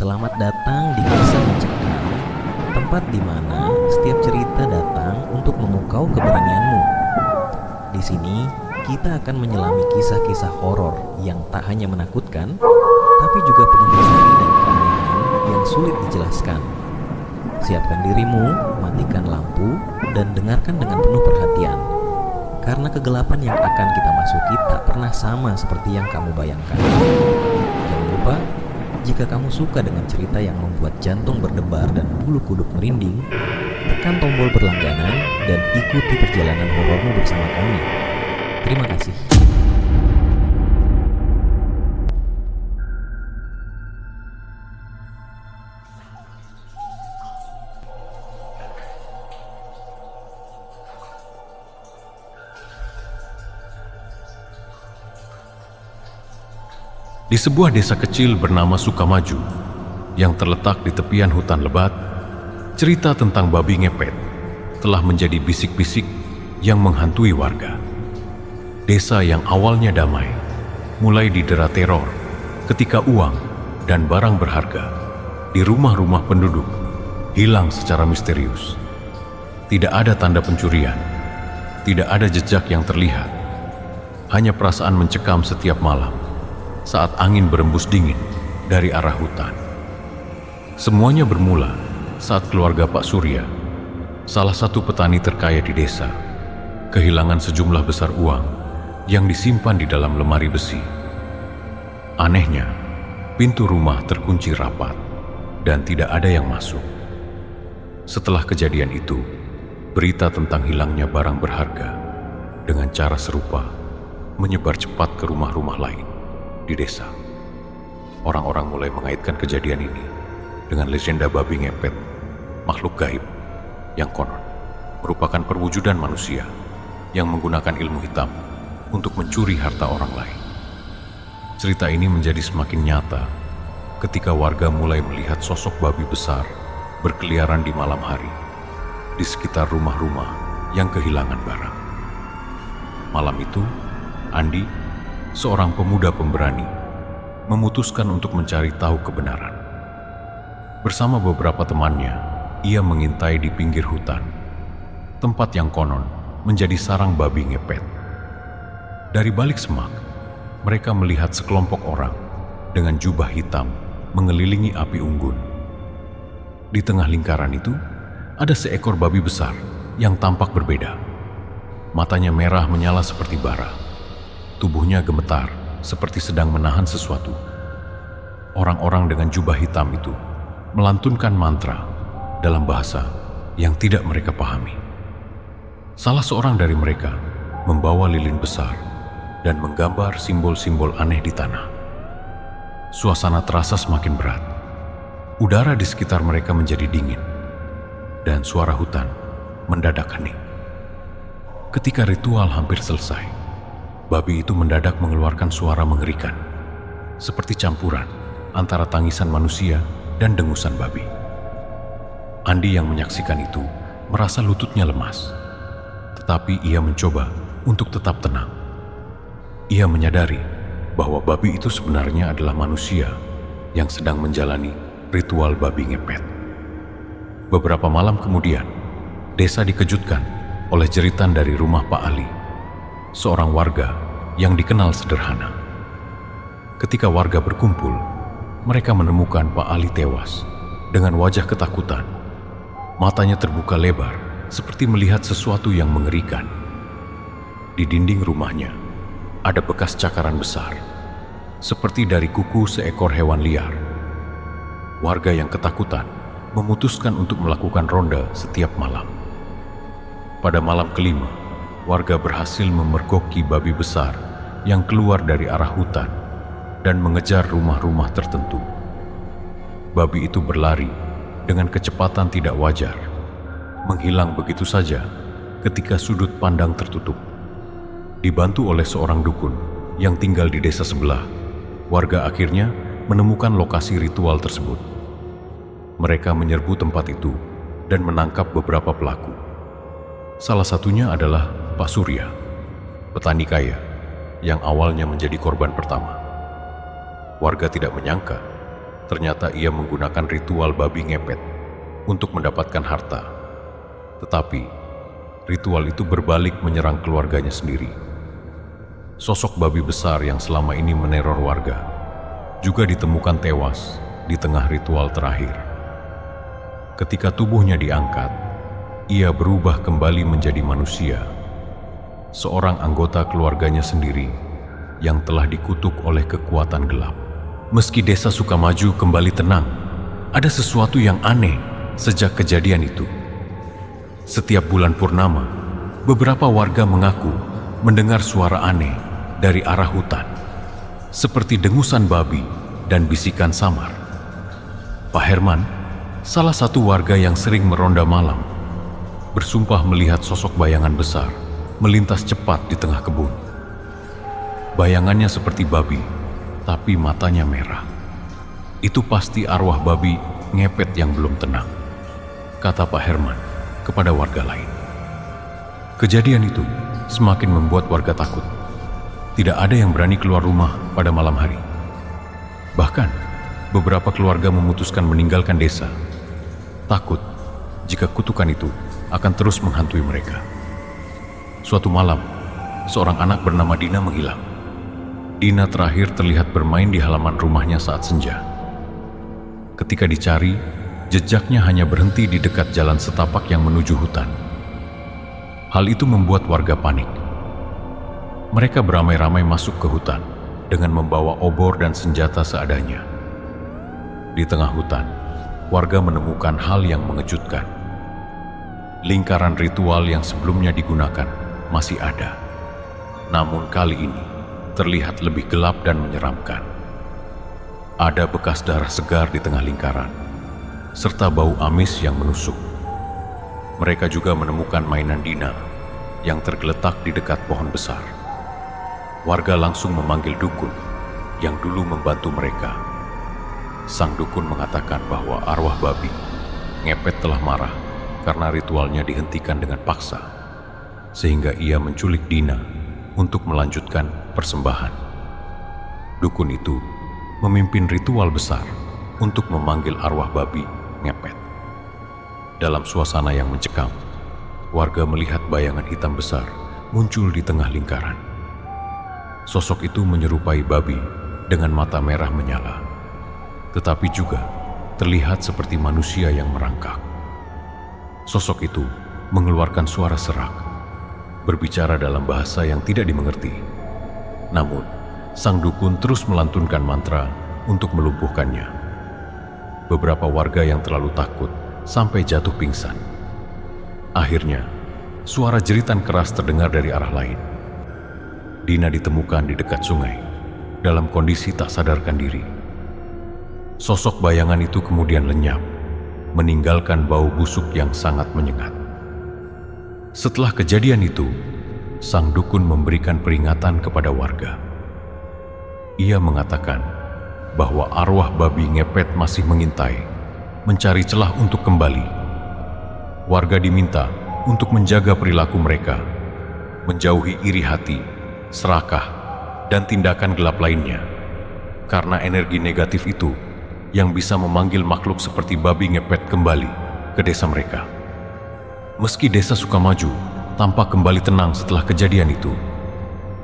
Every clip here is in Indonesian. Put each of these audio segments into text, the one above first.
Selamat datang di Kisah Mencekam, tempat di mana setiap cerita datang untuk memukau keberanianmu. Di sini kita akan menyelami kisah-kisah horor yang tak hanya menakutkan, tapi juga penuh misteri dan keanehan yang sulit dijelaskan. Siapkan dirimu, matikan lampu, dan dengarkan dengan penuh perhatian. Karena kegelapan yang akan kita masuki tak pernah sama seperti yang kamu bayangkan. Jangan lupa, jika kamu suka dengan cerita yang membuat jantung berdebar dan bulu kuduk merinding, tekan tombol berlangganan dan ikuti perjalanan horormu bersama kami. Terima kasih. Di sebuah desa kecil bernama Sukamaju yang terletak di tepian hutan lebat, cerita tentang babi ngepet telah menjadi bisik-bisik yang menghantui warga. Desa yang awalnya damai mulai didera teror ketika uang dan barang berharga di rumah-rumah penduduk hilang secara misterius. Tidak ada tanda pencurian, tidak ada jejak yang terlihat, hanya perasaan mencekam setiap malam saat angin berembus dingin dari arah hutan. Semuanya bermula saat keluarga Pak Surya, salah satu petani terkaya di desa, kehilangan sejumlah besar uang yang disimpan di dalam lemari besi. Anehnya, pintu rumah terkunci rapat dan tidak ada yang masuk. Setelah kejadian itu, berita tentang hilangnya barang berharga dengan cara serupa menyebar cepat ke rumah-rumah lain di desa. Orang-orang mulai mengaitkan kejadian ini dengan legenda babi ngepet, makhluk gaib yang konon merupakan perwujudan manusia yang menggunakan ilmu hitam untuk mencuri harta orang lain. Cerita ini menjadi semakin nyata ketika warga mulai melihat sosok babi besar berkeliaran di malam hari di sekitar rumah-rumah yang kehilangan barang. Malam itu, Andi, seorang pemuda pemberani, memutuskan untuk mencari tahu kebenaran. Bersama beberapa temannya, ia mengintai di pinggir hutan, tempat yang konon menjadi sarang babi ngepet. Dari balik semak, mereka melihat sekelompok orang dengan jubah hitam mengelilingi api unggun. Di tengah lingkaran itu, ada seekor babi besar yang tampak berbeda. Matanya merah menyala seperti bara. Tubuhnya gemetar, seperti sedang menahan sesuatu. Orang-orang dengan jubah hitam itu melantunkan mantra dalam bahasa yang tidak mereka pahami. Salah seorang dari mereka membawa lilin besar dan menggambar simbol-simbol aneh di tanah. Suasana terasa semakin berat. Udara di sekitar mereka menjadi dingin, dan suara hutan mendadak hening. Ketika ritual hampir selesai, babi itu mendadak mengeluarkan suara mengerikan, seperti campuran antara tangisan manusia dan dengusan babi. Andi yang menyaksikan itu merasa lututnya lemas, tetapi ia mencoba untuk tetap tenang. Ia menyadari bahwa babi itu sebenarnya adalah manusia yang sedang menjalani ritual babi ngepet. Beberapa malam kemudian, desa dikejutkan oleh jeritan dari rumah Pak Ali, seorang warga yang dikenal sederhana. Ketika warga berkumpul, mereka menemukan Pak Ali tewas dengan wajah ketakutan. Matanya terbuka lebar seperti melihat sesuatu yang mengerikan. Di dinding rumahnya ada bekas cakaran besar, seperti dari kuku seekor hewan liar. Warga yang ketakutan memutuskan untuk melakukan ronda setiap malam. Pada malam kelima, warga berhasil memergoki babi besar yang keluar dari arah hutan dan mengejar rumah-rumah tertentu. Babi itu berlari dengan kecepatan tidak wajar, menghilang begitu saja ketika sudut pandang tertutup. Dibantu oleh seorang dukun yang tinggal di desa sebelah, warga akhirnya menemukan lokasi ritual tersebut. Mereka menyerbu tempat itu dan menangkap beberapa pelaku. Salah satunya adalah Pak Surya, petani kaya yang awalnya menjadi korban pertama. Warga tidak menyangka Ternyata ia menggunakan ritual babi ngepet untuk mendapatkan harta. Tetapi ritual itu berbalik menyerang keluarganya sendiri. Sosok babi besar yang selama ini meneror warga juga ditemukan tewas di tengah ritual terakhir. Ketika tubuhnya diangkat, ia berubah kembali menjadi manusia, seorang anggota keluarganya sendiri yang telah dikutuk oleh kekuatan gelap. Meski desa Sukamaju kembali tenang, ada sesuatu yang aneh sejak kejadian itu. Setiap bulan purnama, beberapa warga mengaku mendengar suara aneh dari arah hutan, seperti dengusan babi dan bisikan samar. Pak Herman, salah satu warga yang sering meronda malam, bersumpah melihat sosok bayangan besar melintas cepat di tengah kebun. Bayangannya seperti babi, tapi matanya merah. Itu pasti arwah babi ngepet yang belum tenang, kata Pak Herman kepada warga lain. Kejadian itu semakin membuat warga takut. Tidak ada yang berani keluar rumah pada malam hari. Bahkan, beberapa keluarga memutuskan meninggalkan desa, takut jika kutukan itu akan terus menghantui mereka. Suatu malam, seorang anak bernama Dina menghilang. Dina terakhir terlihat bermain di halaman rumahnya saat senja. Ketika dicari, jejaknya hanya berhenti di dekat jalan setapak yang menuju hutan. Hal itu membuat warga panik. Mereka beramai-ramai masuk ke hutan dengan membawa obor dan senjata seadanya. Di tengah hutan, warga menemukan hal yang mengejutkan. Lingkaran ritual yang sebelumnya digunakan masih ada, namun kali ini terlihat lebih gelap dan menyeramkan. Ada bekas darah segar di tengah lingkaran, serta bau amis yang menusuk. Mereka juga menemukan mainan Dina yang tergeletak di dekat pohon besar. Warga langsung memanggil dukun yang dulu membantu mereka. Sang dukun mengatakan bahwa arwah babi ngepet telah marah karena ritualnya dihentikan dengan paksa, sehingga ia menculik Dina untuk melanjutkan persembahan. Dukun itu memimpin ritual besar untuk memanggil arwah babi ngepet. Dalam suasana yang mencekam, warga melihat bayangan hitam besar muncul di tengah lingkaran. Sosok itu menyerupai babi dengan mata merah menyala, tetapi juga terlihat seperti manusia yang merangkak. Sosok itu mengeluarkan suara serak, berbicara dalam bahasa yang tidak dimengerti. Namun, sang dukun terus melantunkan mantra untuk melumpuhkannya. Beberapa warga yang terlalu takut sampai jatuh pingsan. Akhirnya, suara jeritan keras terdengar dari arah lain. Dina ditemukan di dekat sungai, dalam kondisi tak sadarkan diri. Sosok bayangan itu kemudian lenyap, meninggalkan bau busuk yang sangat menyengat. Setelah kejadian itu, sang dukun memberikan peringatan kepada warga. Ia mengatakan bahwa arwah babi ngepet masih mengintai, mencari celah untuk kembali. Warga diminta untuk menjaga perilaku mereka, menjauhi iri hati, serakah, dan tindakan gelap lainnya, karena energi negatif itu yang bisa memanggil makhluk seperti babi ngepet kembali ke desa mereka. Meski desa Sukamaju tampak kembali tenang setelah kejadian itu,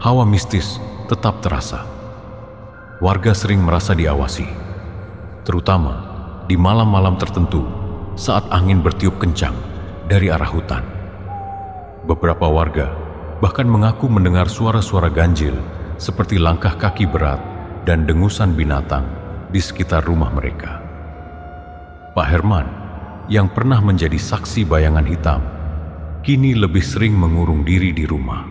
hawa mistis tetap terasa. Warga sering merasa diawasi, terutama di malam-malam tertentu saat angin bertiup kencang dari arah hutan. Beberapa warga bahkan mengaku mendengar suara-suara ganjil seperti langkah kaki berat dan dengusan binatang di sekitar rumah mereka. Pak Herman, yang pernah menjadi saksi bayangan hitam, kini lebih sering mengurung diri di rumah.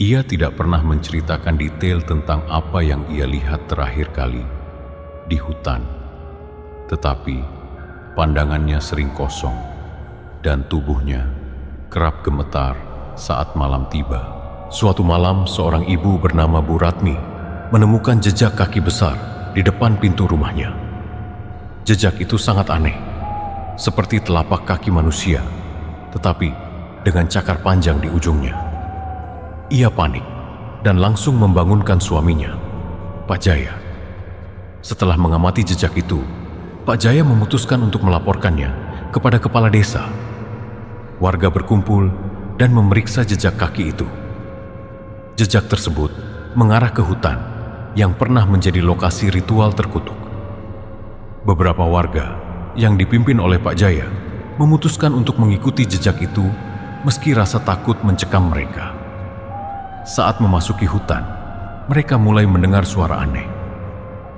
Ia tidak pernah menceritakan detail tentang apa yang ia lihat terakhir kali di hutan, tetapi pandangannya sering kosong dan tubuhnya kerap gemetar saat malam tiba. Suatu malam, seorang ibu bernama Bu Ratmi menemukan jejak kaki besar di depan pintu rumahnya. Jejak itu sangat aneh, seperti telapak kaki manusia, tetapi dengan cakar panjang di ujungnya. Ia panik dan langsung membangunkan suaminya, Pak Jaya. Setelah mengamati jejak itu, Pak Jaya memutuskan untuk melaporkannya kepada kepala desa. Warga berkumpul dan memeriksa jejak kaki itu. Jejak tersebut mengarah ke hutan yang pernah menjadi lokasi ritual terkutuk. Beberapa warga yang dipimpin oleh Pak Jaya memutuskan untuk mengikuti jejak itu meski rasa takut mencekam mereka. Saat memasuki hutan, mereka mulai mendengar suara aneh.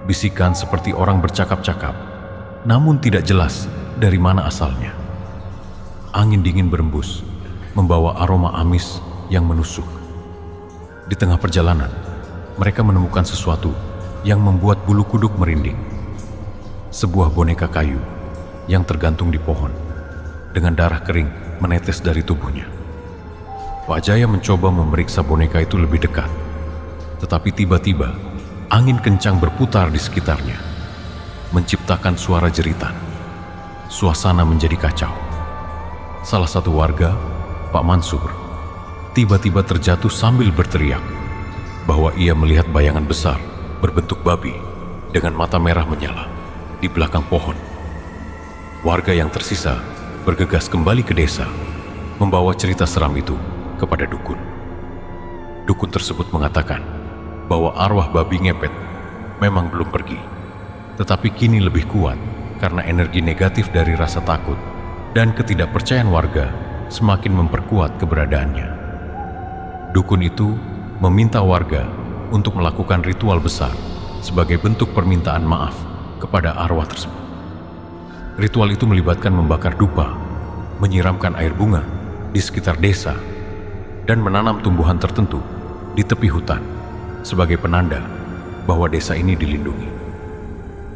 Bisikan seperti orang bercakap-cakap, namun tidak jelas dari mana asalnya. Angin dingin berembus, membawa aroma amis yang menusuk. Di tengah perjalanan, mereka menemukan sesuatu yang membuat bulu kuduk merinding. Sebuah boneka kayu yang tergantung di pohon, dengan darah kering menetes dari tubuhnya. Pak Jaya mencoba memeriksa boneka itu lebih dekat, tetapi tiba-tiba angin kencang berputar di sekitarnya, menciptakan suara jeritan. Suasana menjadi kacau. Salah satu warga, Pak Mansur, tiba-tiba terjatuh sambil berteriak bahwa ia melihat bayangan besar berbentuk babi dengan mata merah menyala di belakang pohon. Warga yang tersisa bergegas kembali ke desa, membawa cerita seram itu kepada dukun. Dukun tersebut mengatakan bahwa arwah babi ngepet memang belum pergi, tetapi kini lebih kuat karena energi negatif dari rasa takut dan ketidakpercayaan warga semakin memperkuat keberadaannya. Dukun itu meminta warga untuk melakukan ritual besar sebagai bentuk permintaan maaf kepada arwah tersebut. Ritual itu melibatkan membakar dupa, menyiramkan air bunga di sekitar desa, dan menanam tumbuhan tertentu di tepi hutan sebagai penanda bahwa desa ini dilindungi.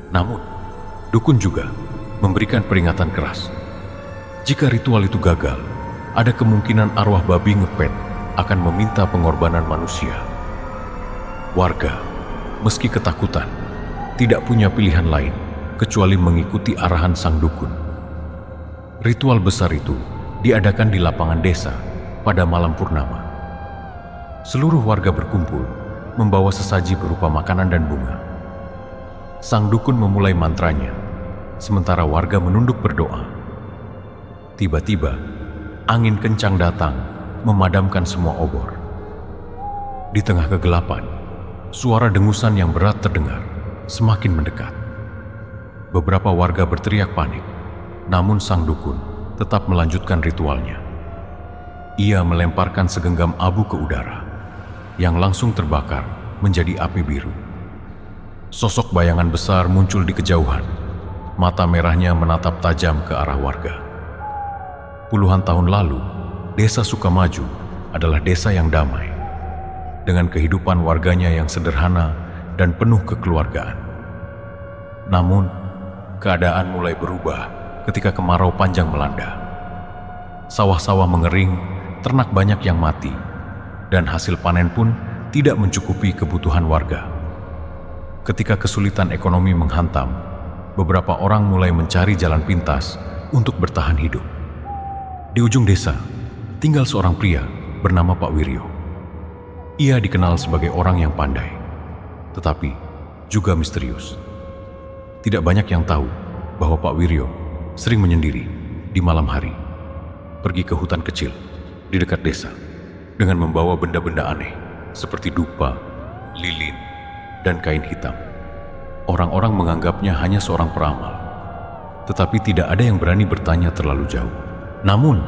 Namun, dukun juga memberikan peringatan keras. Jika ritual itu gagal, ada kemungkinan arwah babi ngepet akan meminta pengorbanan manusia. Warga, meski ketakutan, tidak punya pilihan lain kecuali mengikuti arahan sang dukun. Ritual besar itu diadakan di lapangan desa pada malam purnama. Seluruh warga berkumpul, membawa sesaji berupa makanan dan bunga. Sang dukun memulai mantranya, sementara warga menunduk berdoa. Tiba-tiba, angin kencang datang, memadamkan semua obor. Di tengah kegelapan, suara dengusan yang berat terdengar, semakin mendekat. Beberapa warga berteriak panik, namun sang dukun tetap melanjutkan ritualnya. Ia melemparkan segenggam abu ke udara, yang langsung terbakar menjadi api biru. Sosok bayangan besar muncul di kejauhan, mata merahnya menatap tajam ke arah warga. Puluhan tahun lalu, Desa Sukamaju adalah desa yang damai, dengan kehidupan warganya yang sederhana dan penuh kekeluargaan. Namun, keadaan mulai berubah ketika kemarau panjang melanda. Sawah-sawah mengering, ternak banyak yang mati, dan hasil panen pun tidak mencukupi kebutuhan warga. Ketika kesulitan ekonomi menghantam, beberapa orang mulai mencari jalan pintas untuk bertahan hidup. Di ujung desa, tinggal seorang pria bernama Pak Wiryo. Ia dikenal sebagai orang yang pandai, tetapi juga misterius. Tidak banyak yang tahu bahwa Pak Wiryo sering menyendiri di malam hari, pergi ke hutan kecil di dekat desa dengan membawa benda-benda aneh seperti dupa, lilin, dan kain hitam. Orang-orang menganggapnya hanya seorang peramal, tetapi tidak ada yang berani bertanya terlalu jauh. Namun,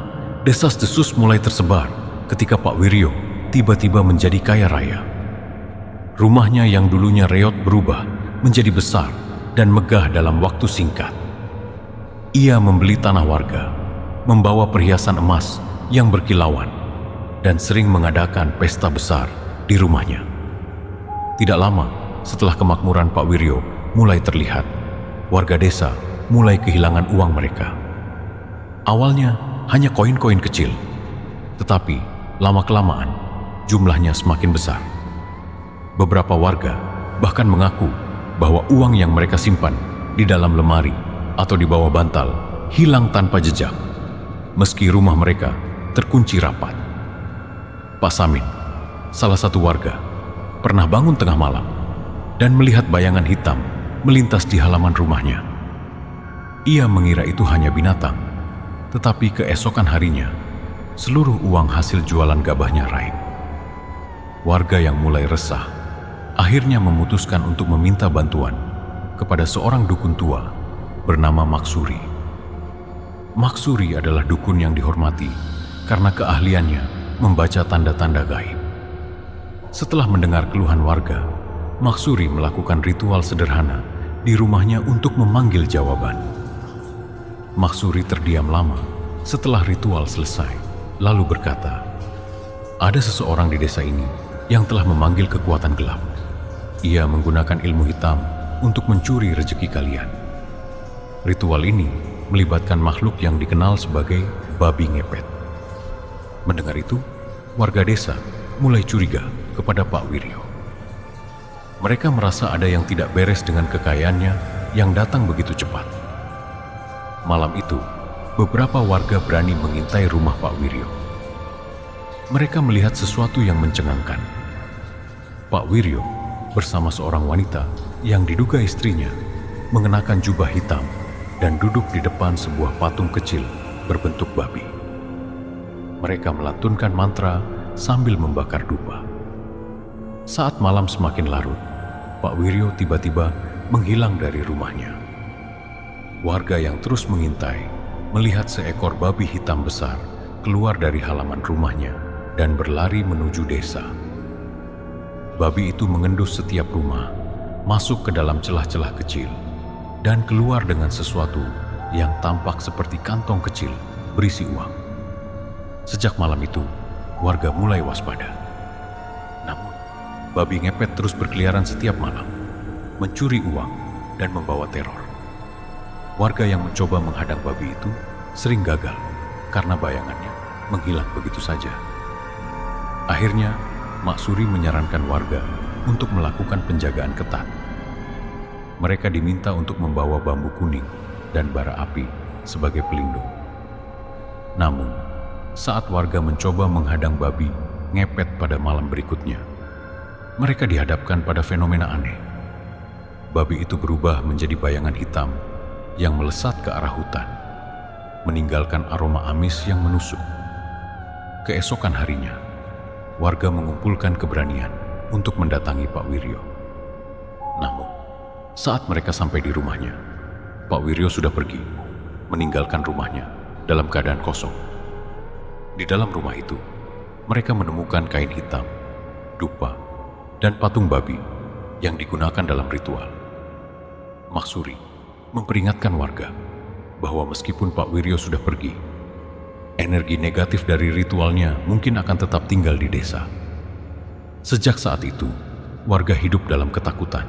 desas-desus mulai tersebar ketika Pak Wiryo tiba-tiba menjadi kaya raya. Rumahnya yang dulunya reot berubah menjadi besar dan megah dalam waktu singkat. Ia membeli tanah warga, membawa perhiasan emas yang berkilauan, dan sering mengadakan pesta besar di rumahnya. Tidak lama setelah kemakmuran Pak Wiryo mulai terlihat, warga desa mulai kehilangan uang mereka. Awalnya hanya koin-koin kecil, tetapi lama-kelamaan jumlahnya semakin besar. Beberapa warga bahkan mengaku bahwa uang yang mereka simpan di dalam lemari atau di bawah bantal hilang tanpa jejak, meski rumah mereka terkunci rapat. Pak Samin, salah satu warga, pernah bangun tengah malam dan melihat bayangan hitam melintas di halaman rumahnya. Ia mengira itu hanya binatang, tetapi keesokan harinya, seluruh uang hasil jualan gabahnya raib. Warga yang mulai resah akhirnya memutuskan untuk meminta bantuan kepada seorang dukun tua bernama Maksuri. Maksuri adalah dukun yang dihormati karena keahliannya membaca tanda-tanda gaib. Setelah mendengar keluhan warga, Maksuri melakukan ritual sederhana di rumahnya untuk memanggil jawaban. Maksuri terdiam lama setelah ritual selesai, lalu berkata, "Ada seseorang di desa ini yang telah memanggil kekuatan gelap. Ia menggunakan ilmu hitam untuk mencuri rezeki kalian." Ritual ini melibatkan makhluk yang dikenal sebagai babi ngepet. Mendengar itu, warga desa mulai curiga kepada Pak Wiryo. Mereka merasa ada yang tidak beres dengan kekayaannya yang datang begitu cepat. Malam itu, beberapa warga berani mengintai rumah Pak Wiryo. Mereka melihat sesuatu yang mencengangkan. Pak Wiryo bersama seorang wanita yang diduga istrinya mengenakan jubah hitam dan duduk di depan sebuah patung kecil berbentuk babi. Mereka melantunkan mantra sambil membakar dupa. Saat malam semakin larut, Pak Wiryo tiba-tiba menghilang dari rumahnya. Warga yang terus mengintai melihat seekor babi hitam besar keluar dari halaman rumahnya dan berlari menuju desa. Babi itu mengendus setiap rumah, masuk ke dalam celah-celah kecil, dan keluar dengan sesuatu yang tampak seperti kantong kecil berisi uang. Sejak malam itu, warga mulai waspada. Namun, babi ngepet terus berkeliaran setiap malam, mencuri uang dan membawa teror. Warga yang mencoba menghadang babi itu sering gagal karena bayangannya menghilang begitu saja. Akhirnya, Maksuri menyarankan warga untuk melakukan penjagaan ketat. Mereka diminta untuk membawa bambu kuning dan bara api sebagai pelindung. Namun, saat warga mencoba menghadang babi ngepet pada malam berikutnya, mereka dihadapkan pada fenomena aneh. Babi itu berubah menjadi bayangan hitam yang melesat ke arah hutan, meninggalkan aroma amis yang menusuk. Keesokan harinya, warga mengumpulkan keberanian untuk mendatangi Pak Wiryo. Namun, saat mereka sampai di rumahnya, Pak Wiryo sudah pergi, meninggalkan rumahnya dalam keadaan kosong. Di dalam rumah itu, mereka menemukan kain hitam, dupa, dan patung babi yang digunakan dalam ritual. Maksuri memperingatkan warga bahwa meskipun Pak Wiryo sudah pergi, energi negatif dari ritualnya mungkin akan tetap tinggal di desa. Sejak saat itu, warga hidup dalam ketakutan,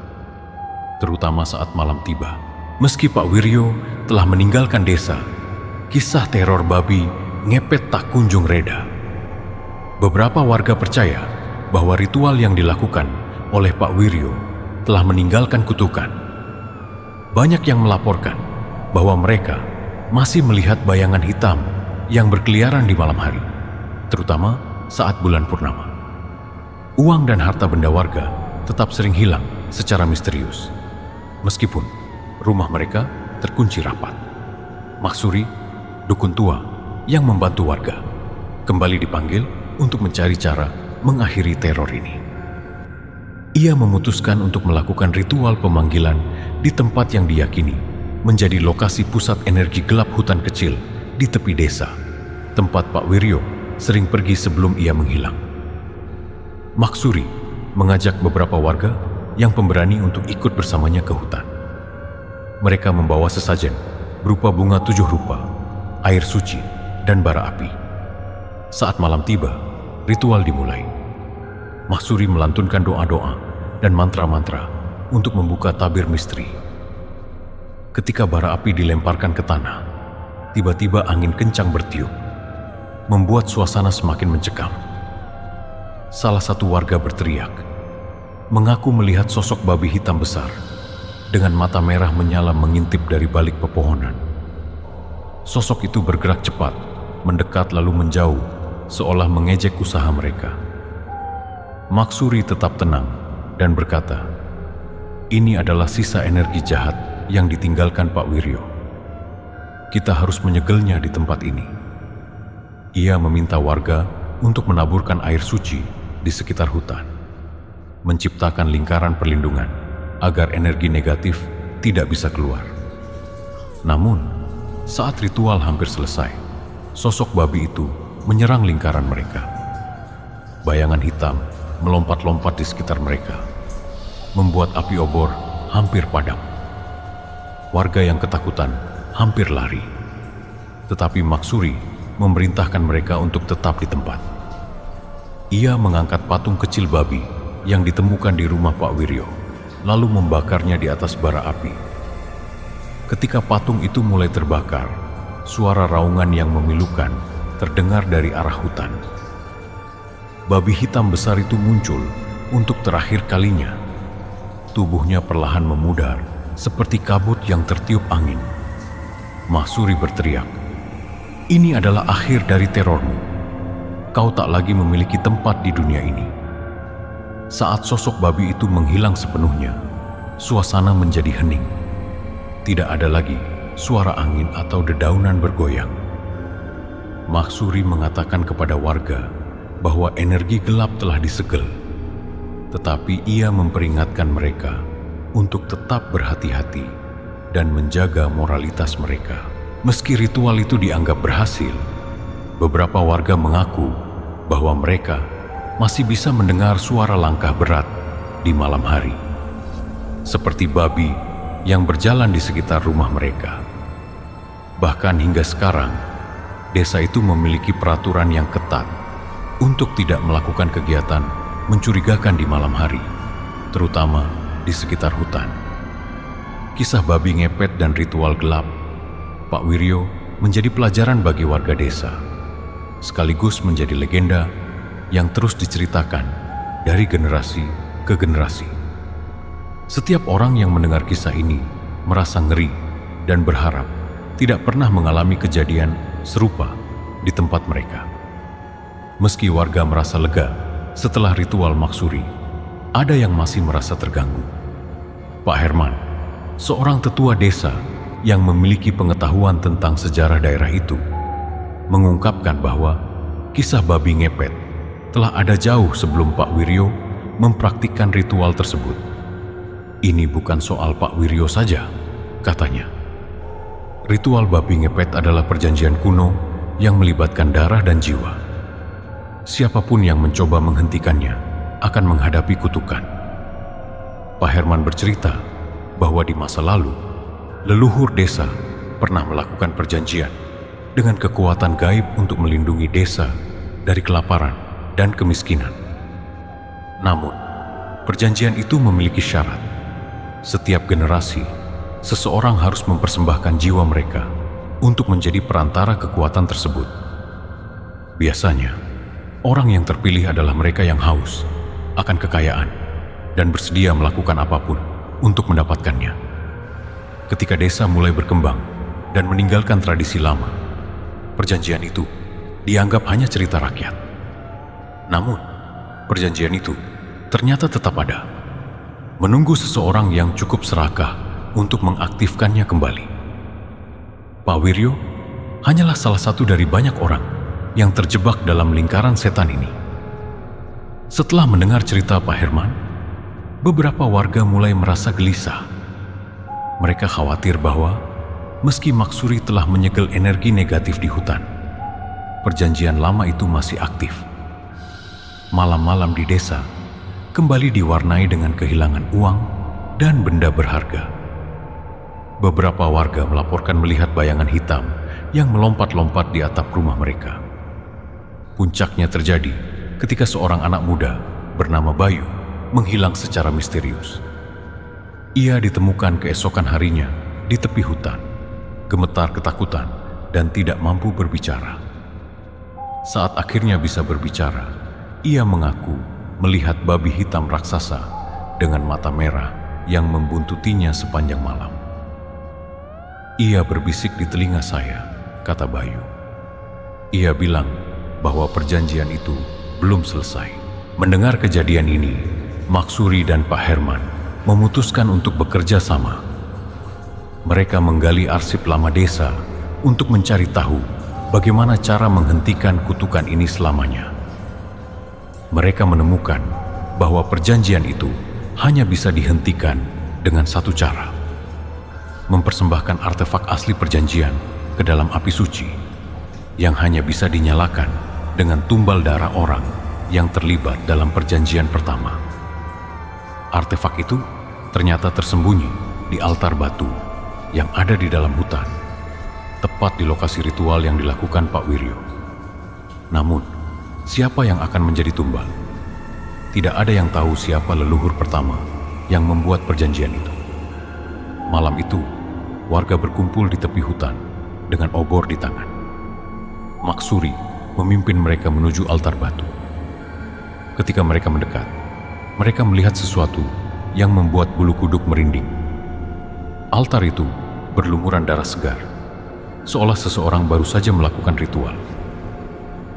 terutama saat malam tiba. Meski Pak Wiryo telah meninggalkan desa, kisah teror babi ngepet tak kunjung reda. Beberapa warga percaya bahwa ritual yang dilakukan oleh Pak Wiryo telah meninggalkan kutukan. Banyak yang melaporkan bahwa mereka masih melihat bayangan hitam yang berkeliaran di malam hari, terutama saat bulan purnama. Uang dan harta benda warga tetap sering hilang secara misterius, meskipun rumah mereka terkunci rapat. Maksuri, dukun tua yang membantu warga, kembali dipanggil untuk mencari cara mengakhiri teror ini. Ia memutuskan untuk melakukan ritual pemanggilan di tempat yang diyakini menjadi lokasi pusat energi gelap hutan kecil di tepi desa, tempat Pak Wiryo sering pergi sebelum ia menghilang. Maksuri mengajak beberapa warga yang pemberani untuk ikut bersamanya ke hutan. Mereka membawa sesajen berupa bunga 7 rupa, air suci, dan bara api. Saat malam tiba, ritual dimulai. Maksuri melantunkan doa-doa dan mantra-mantra untuk membuka tabir misteri. Ketika bara api dilemparkan ke tanah, tiba-tiba angin kencang bertiup, membuat suasana semakin mencekam. Salah satu warga berteriak, mengaku melihat sosok babi hitam besar dengan mata merah menyala mengintip dari balik pepohonan. Sosok itu bergerak cepat, mendekat lalu menjauh, seolah mengejek usaha mereka. Maksuri tetap tenang dan berkata, Ini adalah sisa energi jahat yang ditinggalkan Pak Wiryo. Kita harus menyegelnya di tempat ini. Ia meminta warga untuk menaburkan air suci di sekitar hutan, menciptakan lingkaran perlindungan agar energi negatif tidak bisa keluar. Namun, saat ritual hampir selesai, sosok babi itu menyerang lingkaran mereka. Bayangan hitam melompat-lompat di sekitar mereka, membuat api obor hampir padam. Warga yang ketakutan hampir lari, tetapi Maksuri memerintahkan mereka untuk tetap di tempat. Ia mengangkat patung kecil babi yang ditemukan di rumah Pak Wiryo, lalu membakarnya di atas bara api. Ketika patung itu mulai terbakar, suara raungan yang memilukan terdengar dari arah hutan. Babi hitam besar itu muncul untuk terakhir kalinya. Tubuhnya perlahan memudar seperti kabut yang tertiup angin. Maksuri berteriak, "Ini adalah akhir dari terormu. Kau tak lagi memiliki tempat di dunia ini." Saat sosok babi itu menghilang sepenuhnya, suasana menjadi hening. Tidak ada lagi suara angin atau dedaunan bergoyang. Maksuri mengatakan kepada warga bahwa energi gelap telah disegel, tetapi ia memperingatkan mereka untuk tetap berhati-hati dan menjaga moralitas mereka. Meski ritual itu dianggap berhasil, beberapa warga mengaku bahwa mereka masih bisa mendengar suara langkah berat di malam hari, seperti babi yang berjalan di sekitar rumah mereka. Bahkan hingga sekarang, desa itu memiliki peraturan yang ketat untuk tidak melakukan kegiatan mencurigakan di malam hari, terutama di sekitar hutan. Kisah babi ngepet dan ritual gelap Pak Wiryo menjadi pelajaran bagi warga desa, sekaligus menjadi legenda yang terus diceritakan dari generasi ke generasi. Setiap orang yang mendengar kisah ini merasa ngeri dan berharap tidak pernah mengalami kejadian serupa di tempat mereka. Meski warga merasa lega setelah ritual Maksuri, ada yang masih merasa terganggu. Pak Herman, seorang tetua desa yang memiliki pengetahuan tentang sejarah daerah itu, mengungkapkan bahwa kisah babi ngepet telah ada jauh sebelum Pak Wiryo mempraktikkan ritual tersebut. Ini bukan soal Pak Wiryo saja, katanya. Ritual babi ngepet adalah perjanjian kuno yang melibatkan darah dan jiwa. Siapapun yang mencoba menghentikannya akan menghadapi kutukan. Pak Herman bercerita bahwa di masa lalu, leluhur desa pernah melakukan perjanjian dengan kekuatan gaib untuk melindungi desa dari kelaparan dan kemiskinan. Namun, perjanjian itu memiliki syarat. Setiap generasi, seseorang harus mempersembahkan jiwa mereka untuk menjadi perantara kekuatan tersebut. Biasanya, orang yang terpilih adalah mereka yang haus akan kekayaan dan bersedia melakukan apapun untuk mendapatkannya. Ketika desa mulai berkembang dan meninggalkan tradisi lama, perjanjian itu dianggap hanya cerita rakyat. Namun, perjanjian itu ternyata tetap ada, menunggu seseorang yang cukup serakah untuk mengaktifkannya kembali. Pak Wiryo hanyalah salah satu dari banyak orang yang terjebak dalam lingkaran setan ini. Setelah mendengar cerita Pak Herman, beberapa warga mulai merasa gelisah. Mereka khawatir bahwa meski Maksuri telah menyegel energi negatif di hutan, perjanjian lama itu masih aktif. Malam-malam di desa kembali diwarnai dengan kehilangan uang dan benda berharga. Beberapa warga melaporkan melihat bayangan hitam yang melompat-lompat di atap rumah mereka. Puncaknya terjadi ketika seorang anak muda bernama Bayu menghilang secara misterius. Ia ditemukan keesokan harinya di tepi hutan, gemetar ketakutan dan tidak mampu berbicara. Saat akhirnya bisa berbicara, ia mengaku melihat babi hitam raksasa dengan mata merah yang membuntutinya sepanjang malam. Ia berbisik di telinga saya, kata Bayu. Ia bilang bahwa perjanjian itu belum selesai. Mendengar kejadian ini, Maksuri dan Pak Herman memutuskan untuk bekerja sama. Mereka menggali arsip lama desa untuk mencari tahu bagaimana cara menghentikan kutukan ini selamanya. Mereka menemukan bahwa perjanjian itu hanya bisa dihentikan dengan satu cara: mempersembahkan artefak asli perjanjian ke dalam api suci yang hanya bisa dinyalakan dengan tumbal darah orang yang terlibat dalam perjanjian pertama. Artefak itu ternyata tersembunyi di altar batu yang ada di dalam hutan, tepat di lokasi ritual yang dilakukan Pak Wiryo. Namun, siapa yang akan menjadi tumbal? Tidak ada yang tahu siapa leluhur pertama yang membuat perjanjian itu. Malam itu, warga berkumpul di tepi hutan dengan obor di tangan. Maksuri memimpin mereka menuju altar batu. Ketika mereka mendekat, mereka melihat sesuatu yang membuat bulu kuduk merinding. Altar itu berlumuran darah segar, seolah seseorang baru saja melakukan ritual.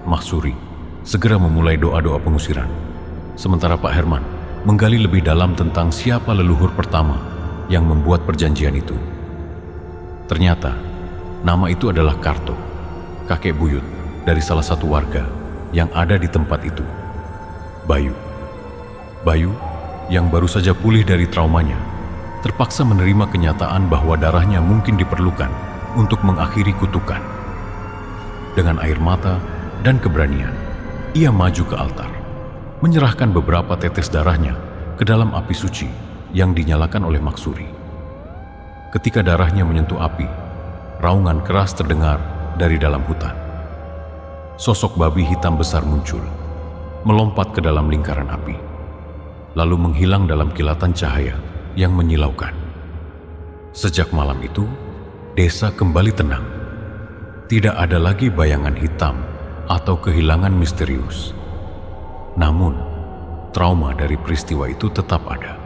Maksuri segera memulai doa-doa pengusiran, sementara Pak Herman menggali lebih dalam tentang siapa leluhur pertama yang membuat perjanjian itu. Ternyata, nama itu adalah Karto, kakek buyut dari salah satu warga yang ada di tempat itu. Bayu yang baru saja pulih dari traumanya, terpaksa menerima kenyataan bahwa darahnya mungkin diperlukan untuk mengakhiri kutukan. Dengan air mata dan keberanian, ia maju ke altar, menyerahkan beberapa tetes darahnya ke dalam api suci yang dinyalakan oleh Maksuri. Ketika darahnya menyentuh api, raungan keras terdengar dari dalam hutan. Sosok babi hitam besar muncul, melompat ke dalam lingkaran api, lalu menghilang dalam kilatan cahaya yang menyilaukan. Sejak malam itu, desa kembali tenang. Tidak ada lagi bayangan hitam atau kehilangan misterius. Namun, trauma dari peristiwa itu tetap ada.